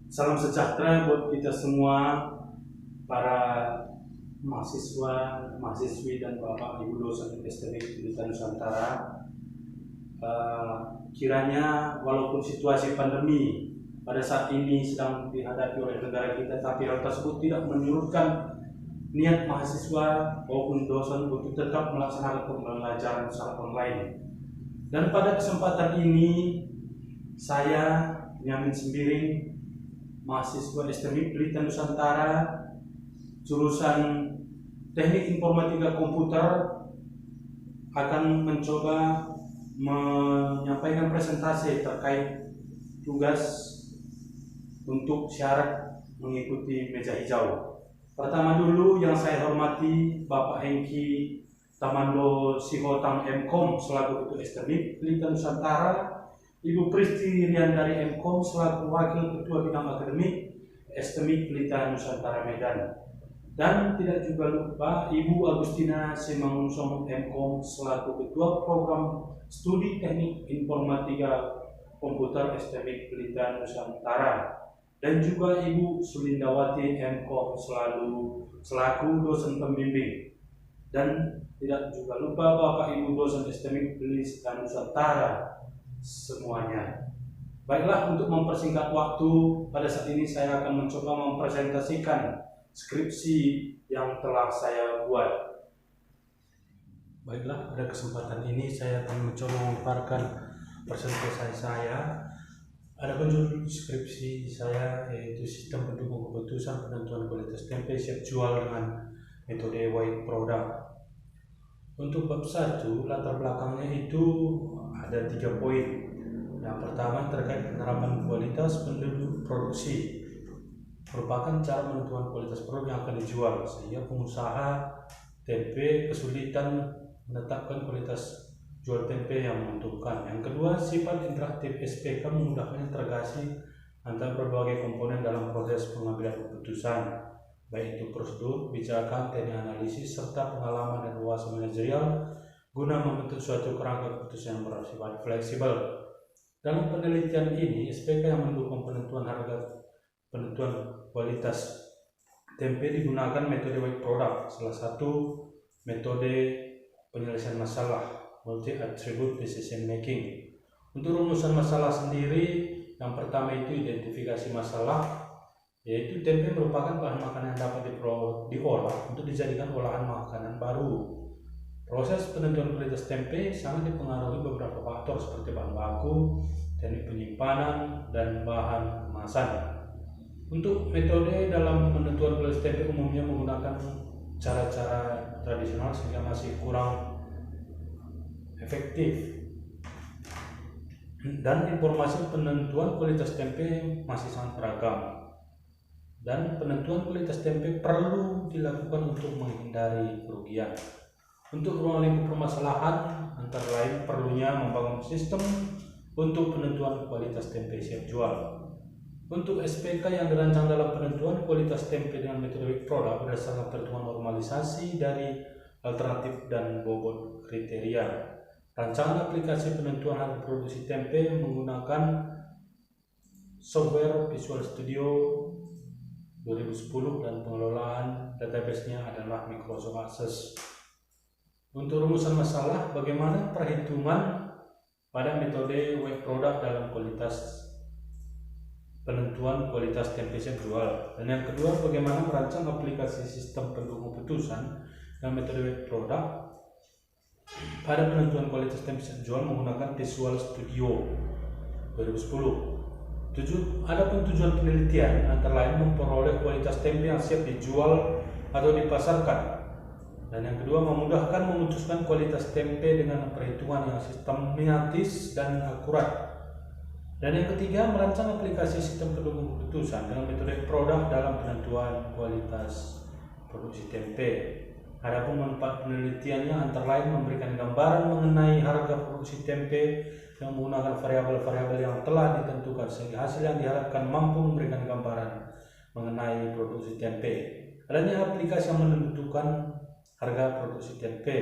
Salam sejahtera buat kita semua, para mahasiswa, mahasiswi dan Bapak Ibu dosen STB Pendidikan Nusantara. Kiranya walaupun situasi pandemi pada saat ini sedang dihadapi oleh negara kita, tapi hal tersebut tidak menyurutkan niat mahasiswa maupun dosen untuk tetap melaksanakan pembelajaran secara online. Dan pada kesempatan ini, saya Benyamin Sembiring, mahasiswa STB Pendidikan Nusantara, jurusan Teknik Informatika Komputer, akan mencoba menyampaikan presentasi terkait tugas untuk syarat mengikuti meja hijau. Pertama dulu yang saya hormati Bapak Hengki Tamando Sihotang MKOM selaku Ketua STB Pendidikan Nusantara, Ibu Pristi Riandari MKOM selaku Wakil Ketua Bidang Akademik STB Pendidikan Nusantara Medan, dan tidak juga lupa Ibu Agustina Simangunsomo MKOM selaku Ketua Program Studi Teknik Informatika Komputer STB Pendidikan Nusantara, dan juga Ibu Sulindawati MKOM selaku dosen pembimbing, dan tidak juga lupa Bapak Ibu dosen STB Pendidikan Nusantara semuanya. Baiklah, untuk mempersingkat waktu, pada saat ini saya akan mencoba mempresentasikan skripsi yang telah saya buat. Baiklah, pada kesempatan ini saya akan mencoba memaparkan presentasi saya. Ada judul skripsi saya yaitu Sistem Pendukung Keputusan Penentuan Kualitas Tempe Siap Jual dengan Metode White Product. Untuk bab 1, latar belakangnya itu ada 3 poin. Yang pertama terkait penerapan kualitas penduduk produksi, merupakan cara menentukan kualitas produk yang akan dijual, sehingga pengusaha tempe kesulitan menetapkan kualitas jual tempe yang menentukan. Yang kedua, sifat interaktif SPK memudahkan integrasi antara berbagai komponen dalam proses pengambilan keputusan, baik itu prosedur, kebijakan, teknik analisis, serta pengalaman dan wawasan manajerial guna membentuk suatu kerangka keputusan yang bersifat fleksibel. Dalam penelitian ini, SPK yang mendukung penentuan kualitas tempe digunakan metode white product, salah satu metode penyelesaian masalah, multi attribute decision making. Untuk rumusan masalah sendiri, yang pertama itu identifikasi masalah, yaitu tempe merupakan bahan makanan yang dapat diolah untuk dijadikan olahan makanan baru. Proses penentuan kualitas tempe sangat dipengaruhi beberapa faktor seperti bahan baku, teknik penyimpanan, dan bahan kemasan. Untuk metode dalam penentuan kualitas tempe umumnya menggunakan cara-cara tradisional sehingga masih kurang efektif, dan informasi penentuan kualitas tempe masih sangat beragam. Dan penentuan kualitas tempe perlu dilakukan untuk menghindari kerugian. Untuk ruang lingkup permasalahan antara lain perlunya membangun sistem untuk penentuan kualitas tempe siap jual. Untuk SPK yang dirancang dalam penentuan kualitas tempe dengan metode produk berdasarkan perhitungan normalisasi dari alternatif dan bobot kriteria. Rancangan aplikasi penentuan harga produksi tempe menggunakan software Visual Studio 2010 dan pengelolaan database-nya adalah Microsoft Access. Untuk rumusan masalah, bagaimana perhitungan pada metode white product dalam penentuan kualitas tempe siap jual. Dan yang kedua, bagaimana merancang aplikasi sistem pendukung keputusan dalam metode white product pada penentuan kualitas tempe siap jual menggunakan Visual Studio 2010. Adapun tujuan penelitian antara lain memperoleh kualitas tempe yang siap dijual atau dipasarkan. Dan yang kedua, memudahkan memutuskan kualitas tempe dengan perhitungan yang sistematis dan akurat. Dan yang ketiga, merancang aplikasi sistem pendukung keputusan dengan metode produk dalam penentuan kualitas produksi tempe. Adapun manfaat penelitiannya antara lain memberikan gambaran mengenai harga produksi tempe yang menggunakan variabel-variabel yang telah ditentukan, sehingga hasil yang diharapkan mampu memberikan gambaran mengenai produksi tempe. Adanya aplikasi yang menentukan harga produksi tempe.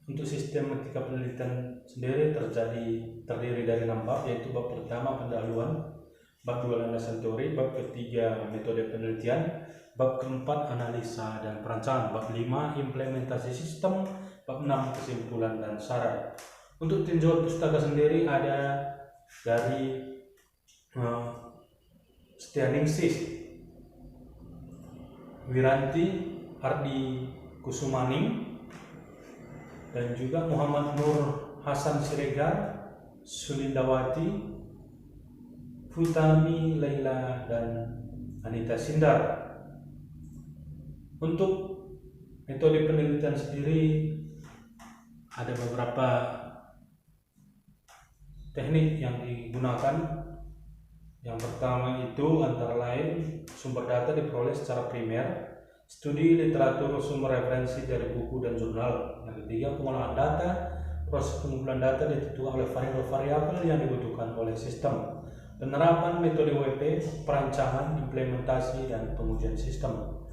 Untuk sistematika penelitian sendiri terdiri dari 6 bab, yaitu bab pertama pendahuluan, bab 2 landasan teori, bab ketiga metode penelitian, bab keempat analisa dan perancangan, bab 5 implementasi sistem, bab 6 kesimpulan dan saran. Untuk tinjauan pustaka sendiri ada dari Setianingsih, Wiranti Ardi Kusumaning, dan juga Muhammad Nur Hasan Siregar, Sulindawati, Futami Laila, dan Anita Sindar. Untuk metode penelitian sendiri ada beberapa teknik yang digunakan. Yang pertama itu antara lain sumber data diperoleh secara primer, studi literatur sumber referensi dari buku dan jurnal. Yang ketiga pengolahan data, proses pengumpulan data ditentukan oleh variabel-variabel yang dibutuhkan oleh sistem. Penerapan metode WP, perancangan, implementasi, dan pengujian sistem.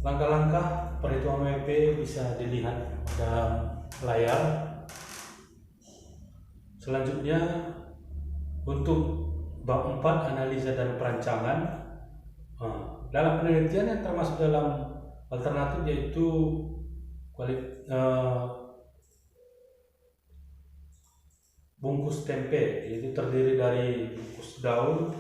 Langkah-langkah perhitungan WP bisa dilihat dalam layar. Selanjutnya untuk bab 4 analisa dan perancangan. Dalam penelitian yang termasuk dalam alternatif yaitu bungkus tempe, yaitu terdiri dari bungkus daun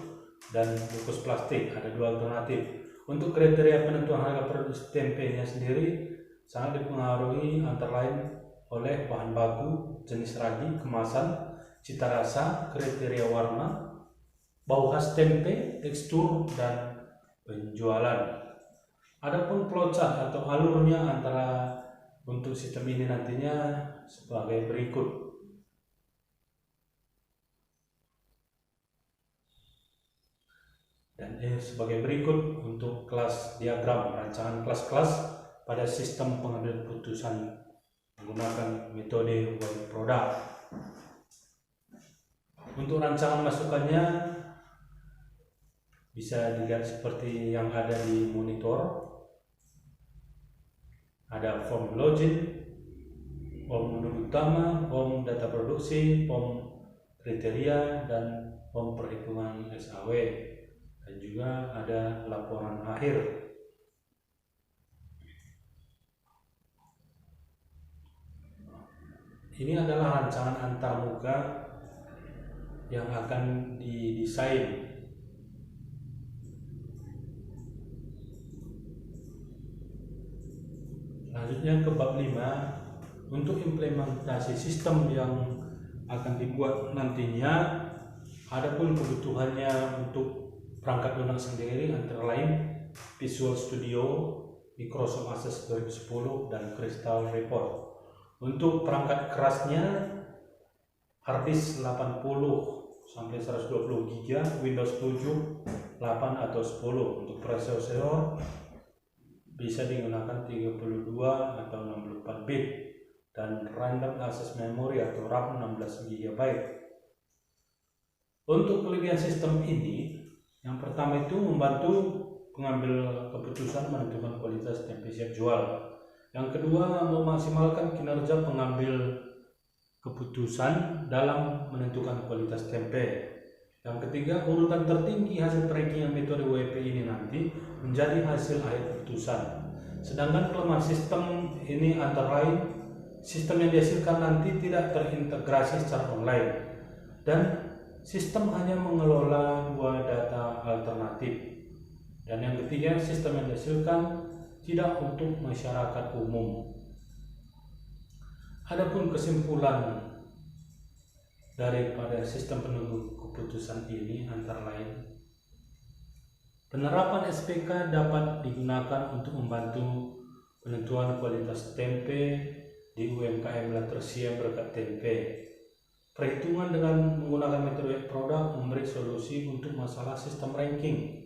dan bungkus plastik. Ada dua alternatif. Untuk kriteria penentuan harga produksi tempenya sendiri sangat dipengaruhi antara lain oleh bahan baku, jenis ragi, kemasan, cita rasa, kriteria warna, bau khas tempe, tekstur, dan penjualan. Adapun flowchart atau alurnya antara untuk sistem ini nantinya sebagai berikut. Dan sebagai berikut untuk kelas diagram rancangan kelas-kelas pada sistem pengambilan keputusan menggunakan metode web product. Untuk rancangan masukannya bisa dilihat seperti yang ada di monitor. Ada form login, form modul utama, form data produksi, form kriteria, dan form perhitungan SAW. Dan juga ada laporan akhir. Ini adalah rancangan antarmuka yang akan didesain. Selanjutnya ke bab 5 untuk implementasi sistem yang akan dibuat nantinya. Adapun kebutuhannya untuk perangkat lunak sendiri antara lain Visual Studio, Microsoft Access 2010, dan Crystal Report. Untuk perangkat kerasnya harddisk 80 sampai 120 GB, Windows 7, 8 atau 10. Untuk prosesor bisa digunakan 32 atau 64 bit dan random access memory atau RAM 16 GB. Untuk kelebihan sistem ini, yang pertama itu membantu pengambil keputusan menentukan kualitas tempe siap jual. Yang kedua, memaksimalkan kinerja pengambil keputusan dalam menentukan kualitas tempe. Yang ketiga, urutan tertinggi hasil perankingan metode WP ini nanti menjadi hasil akhir keputusan. Sedangkan kelemahan sistem ini antara lain sistem yang dihasilkan nanti tidak terintegrasi secara online dan sistem hanya mengelola dua data alternatif. Dan yang ketiga, sistem yang dihasilkan tidak untuk masyarakat umum. Adapun kesimpulan daripada sistem penentu keputusan ini antara lain, penerapan SPK dapat digunakan untuk membantu penentuan kualitas tempe di UMKM Latersia Berkat Tempe. Perhitungan dengan menggunakan metode produk memberi solusi untuk masalah sistem ranking.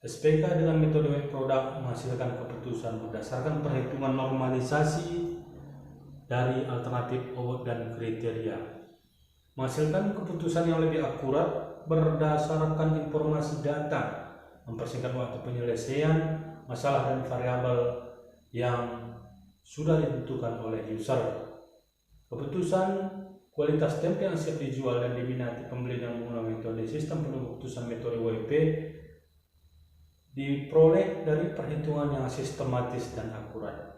SPK dengan metode produk menghasilkan keputusan berdasarkan perhitungan normalisasi dari alternatif award dan kriteria. Menghasilkan keputusan yang lebih akurat berdasarkan informasi data, mempersingkat waktu penyelesaian masalah dan variabel yang sudah ditentukan oleh user. Keputusan Kualitas tempe yang siap dijual dan diminati pembeli dan menggunakan metode sistem pengkeputusan metode WP diperoleh dari perhitungan yang sistematis dan akurat.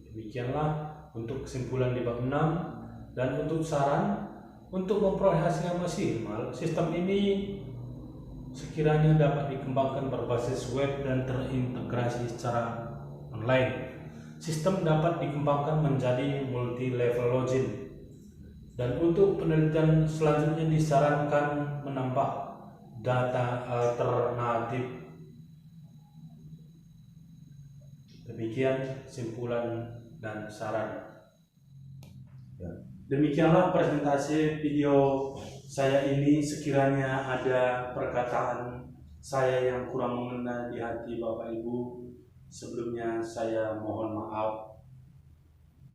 Demikianlah untuk kesimpulan di bab 6. Dan untuk saran untuk memperoleh hasil yang maksimal, sistem ini sekiranya dapat dikembangkan berbasis web dan terintegrasi secara online. Sistem dapat dikembangkan menjadi multi-level login. Dan untuk penelitian selanjutnya disarankan menambah data alternatif. Demikian kesimpulan dan saran. Demikianlah presentasi video saya ini. Sekiranya ada perkataan saya yang kurang mengena di hati Bapak Ibu, sebelumnya saya mohon maaf.